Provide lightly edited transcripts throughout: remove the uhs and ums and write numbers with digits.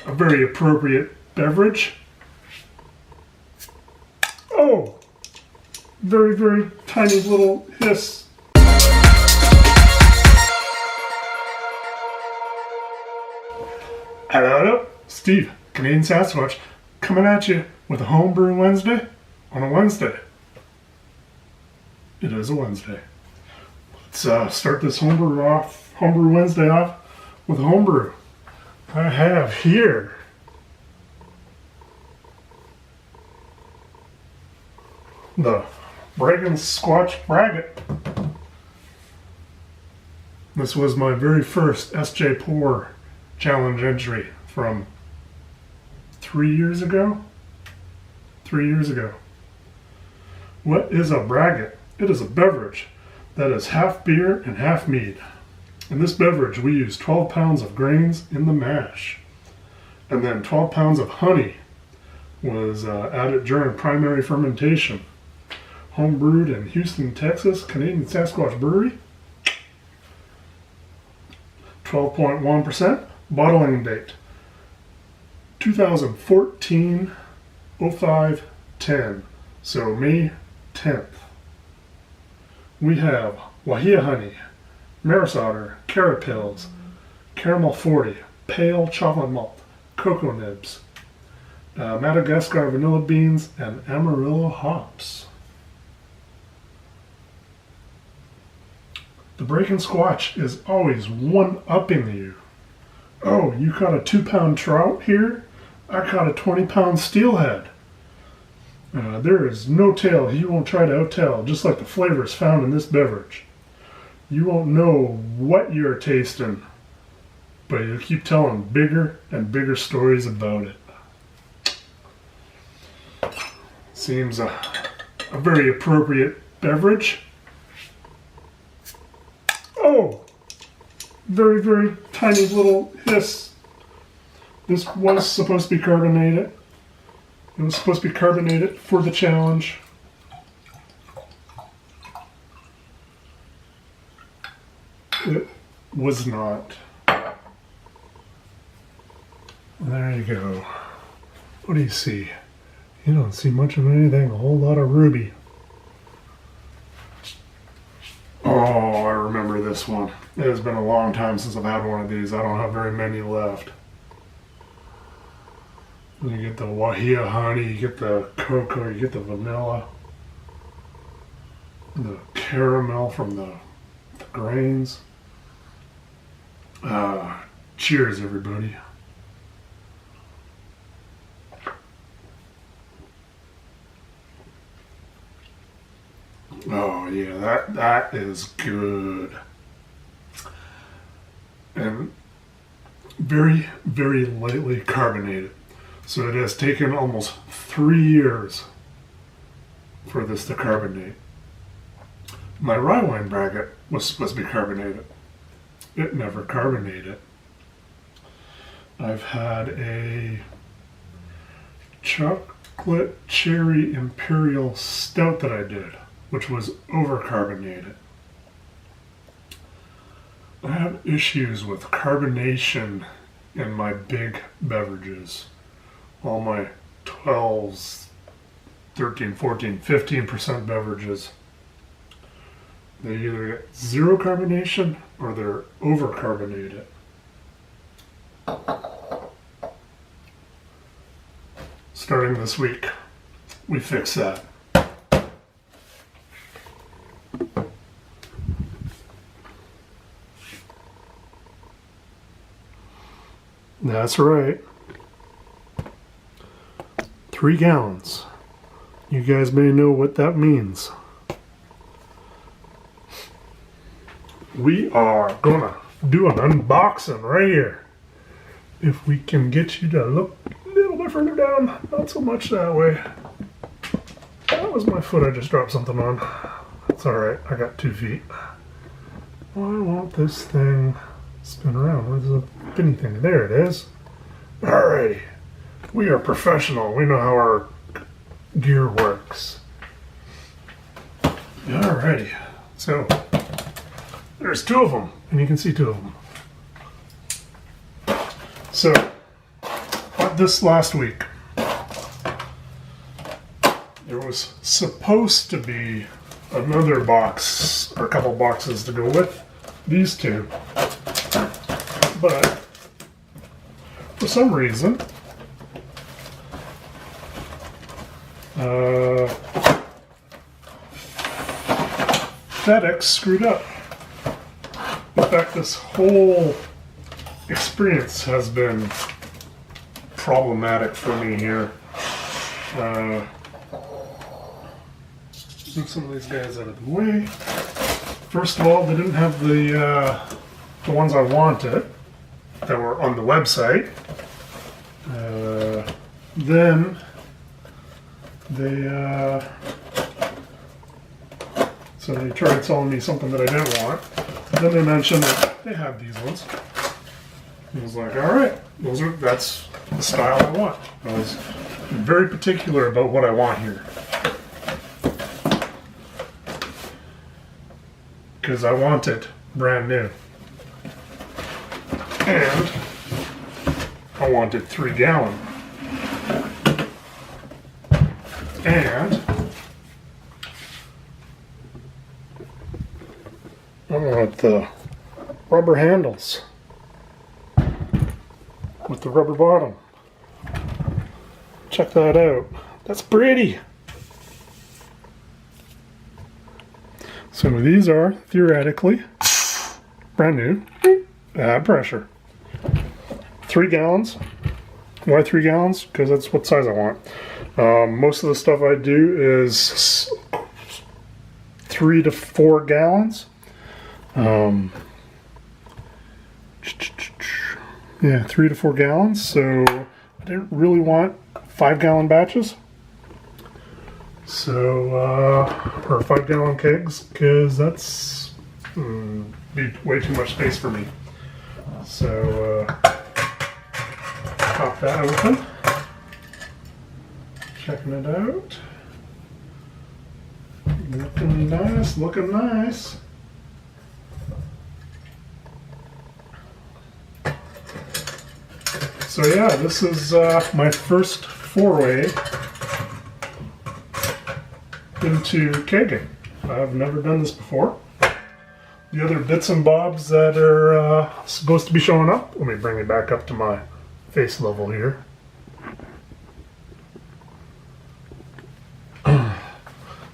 a very appropriate beverage. Oh, very, very tiny little hiss. Hello, Steve, Canadian Sasquatch, coming at you with a Homebrew Wednesday on a Wednesday. It is a Wednesday. Let's start this Homebrew Wednesday off with a homebrew. I have here the Braggin' Squatch Braggot. This was my very first SJ Pour challenge entry from 3 years ago. 3 years ago. What is a braggot? It is a beverage that is half beer and half mead. In this beverage, we use 12 pounds of grains in the mash. And then 12 pounds of honey was added during primary fermentation. Home brewed in Houston, Texas, Canadian Sasquatch Brewery. 12.1%. Bottling date 2014 05/10. So May 10th. We have Wahia honey, maris otter, carrot pills, caramel 40, pale chocolate malt, cocoa nibs, Madagascar vanilla beans, and Amarillo hops. The Braggin' Squatch is always one-upping you. Oh, you caught a 2-pound trout here? I caught a 20-pound steelhead. There is no tail he won't try to outtell, just like the flavors found in this beverage. You won't know what you're tasting, but you'll keep telling bigger and bigger stories about it. Seems a very appropriate beverage. Oh, very, very tiny little hiss. This was supposed to be carbonated. It was supposed to be carbonated for the challenge. It was not. There you go. What do you see? You don't see much of anything, a whole lot of ruby. Oh, I remember this one. It has been a long time since I've had one of these. I don't have very many left. You get the Wahia honey, you get the cocoa, you get the vanilla, the caramel from the grains. Cheers, everybody. Oh yeah, that is good. And very, very lightly carbonated. So it has taken almost 3 years for this to carbonate. My rye wine braggot was supposed to be carbonated. It never carbonated. I've had a chocolate cherry imperial stout that I did, which was over-carbonated. I have issues with carbonation in my big beverages. All my 12s, 13, 14, 15% beverages, they either get zero carbonation or they're over-carbonated. Starting this week, we fix that. That's right. 3 gallons. You guys may know what that means. We are gonna do an unboxing right here. If we can get you to look a little bit further down, not so much that way. That was my foot I just dropped something on. That's alright, I got 2 feet. Why won't this thing spin around? Where's the spinny thing? There it is. Alrighty. We are professional. We know how our gear works. Alrighty. So, there's 2 of them, and you can see 2 of them. So, got this last week. There was supposed to be another box, or a couple boxes to go with these two. But for some reason, FedEx screwed up. In fact, this whole experience has been problematic for me here. Move some of these guys out of the way. First of all, they didn't have the ones I wanted that were on the website. Then they so they tried selling me something that I didn't want. Then they mentioned that they have these ones. I was like, all right, that's the style I want. I was very particular about what I want here, because I want it brand new, and I want it 3 gallon, and I want the rubber handles with the rubber bottom. Check that out. That's pretty. So these are theoretically brand new. Add pressure. 3 gallons. Why 3 gallons? Because that's what size I want. Most of the stuff I do is 3 to 4 gallons. Yeah, 3 to 4 gallons. So I didn't really want 5-gallon batches. So, or 5-gallon kegs, because that's be way too much space for me. So, pop that open. Checking it out. Looking nice, looking nice. So yeah, this is my first foray into kegging. I've never done this before. The other bits and bobs that are supposed to be showing up, let me bring it back up to my face level here.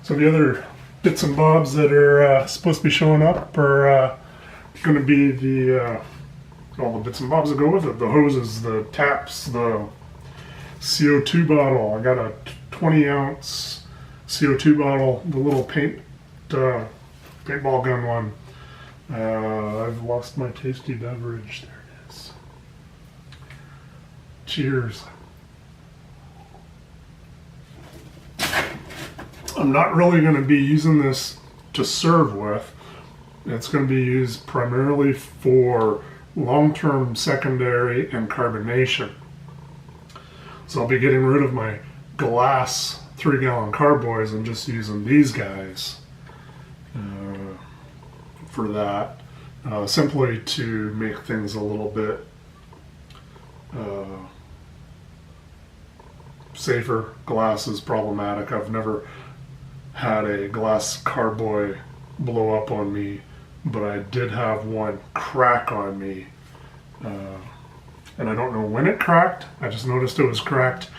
So the other bits and bobs that are supposed to be showing up are going to be the all the bits and bobs that go with it. The hoses, the taps, the CO2 bottle. I got a 20-ounce CO2 bottle, the little paintball gun one. I've lost my tasty beverage. There it is. Cheers. I'm not really going to be using this to serve with. It's going to be used primarily for long-term secondary and carbonation. So I'll be getting rid of my glass 3-gallon carboys and just using these guys for that, simply to make things a little bit safer. Glass is problematic. I've never had a glass carboy blow up on me, but I did have one crack on me, and I don't know when it cracked. I just noticed it was cracked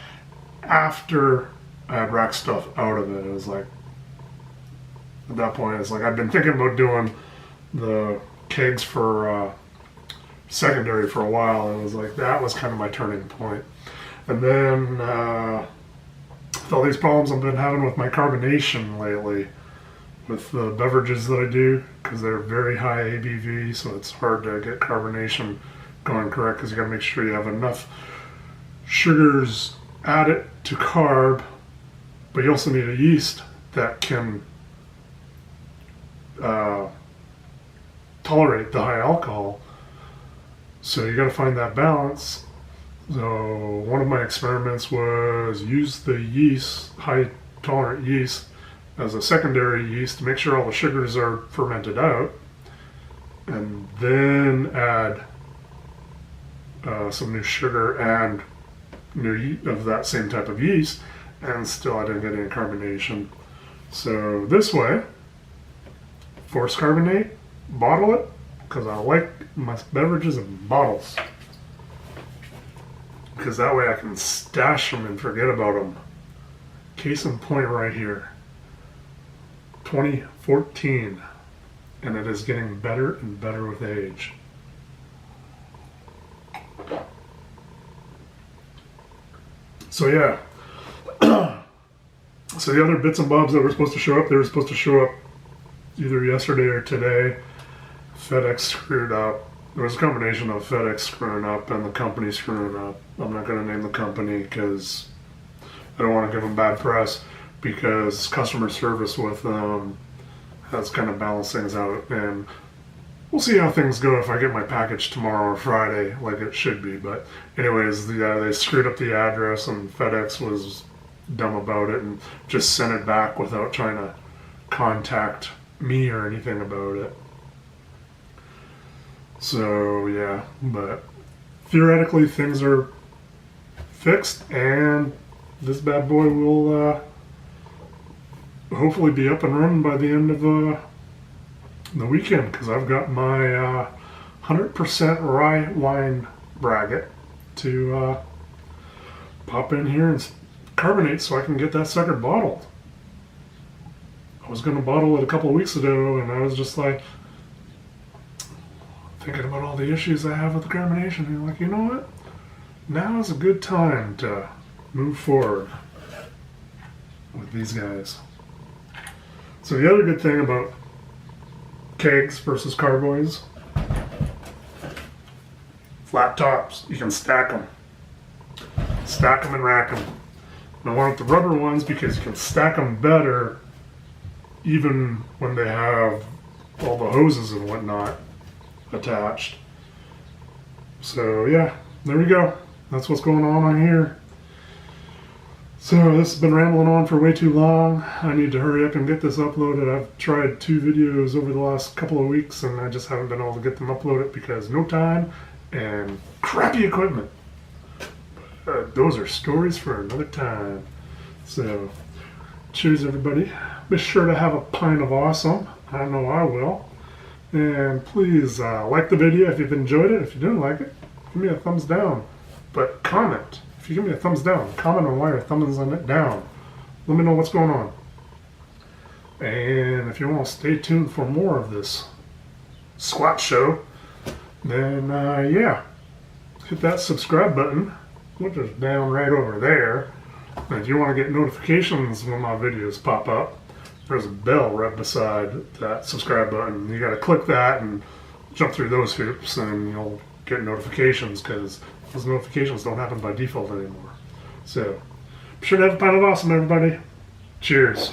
after I had racked stuff out of it. It was like, at that point, it's like I've been thinking about doing the kegs for secondary for a while, and it was like that was kind of my turning point. And then with all these problems I've been having with my carbonation lately, with the beverages that I do, because they're very high ABV, so it's hard to get carbonation going correct, because you got to make sure you have enough sugars added to carb, but you also need a yeast that can tolerate the high alcohol. So you got to find that balance. So one of my experiments was use the yeast, high tolerant yeast, as a secondary yeast to make sure all the sugars are fermented out, and then add some new sugar and of that same type of yeast, and still I didn't get any carbonation. So this way, force carbonate, bottle it, because I like my beverages in bottles. Because that way I can stash them and forget about them. Case in point right here, 2014, and it is getting better and better with age. So yeah, so the other bits and bobs that were supposed to show up, they were supposed to show up either yesterday or today. FedEx screwed up. There was a combination of FedEx screwing up and the company screwing up. I'm not going to name the company because I don't want to give them bad press, because customer service with them has kind of balanced things out, and we'll see how things go if I get my package tomorrow or Friday like it should be. But anyways, they screwed up the address, and FedEx was dumb about it and just sent it back without trying to contact me or anything about it. So yeah, but theoretically things are fixed, and this bad boy will hopefully be up and running by the end of the weekend, because I've got my 100% rye wine braggot to pop in here and carbonate so I can get that sucker bottled. I was going to bottle it a couple of weeks ago, and I was just like thinking about all the issues I have with the carbonation, and like, you know what? Now is a good time to move forward with these guys. So the other good thing about kegs versus carboys, flat tops, you can stack them and rack them. And I want the rubber ones because you can stack them better even when they have all the hoses and whatnot attached. So yeah, there we go. That's what's going on here. So this has been rambling on for way too long. I need to hurry up and get this uploaded. I've tried 2 videos over the last couple of weeks, and I just haven't been able to get them uploaded because no time and crappy equipment. Those are stories for another time. So cheers everybody. Be sure to have a pint of awesome. I know I will. And please like the video if you've enjoyed it. If you didn't like it, give me a thumbs down. But comment. If you give me a thumbs down, comment on why you're thumbing it down. Let me know what's going on. And if you want to stay tuned for more of this squat show, then yeah, hit that subscribe button, which is down right over there. And if you want to get notifications when my videos pop up, there's a bell right beside that subscribe button. You got to click that and jump through those hoops, and you'll get notifications, because those notifications don't happen by default anymore. So be sure to have a pint of awesome, everybody. Cheers.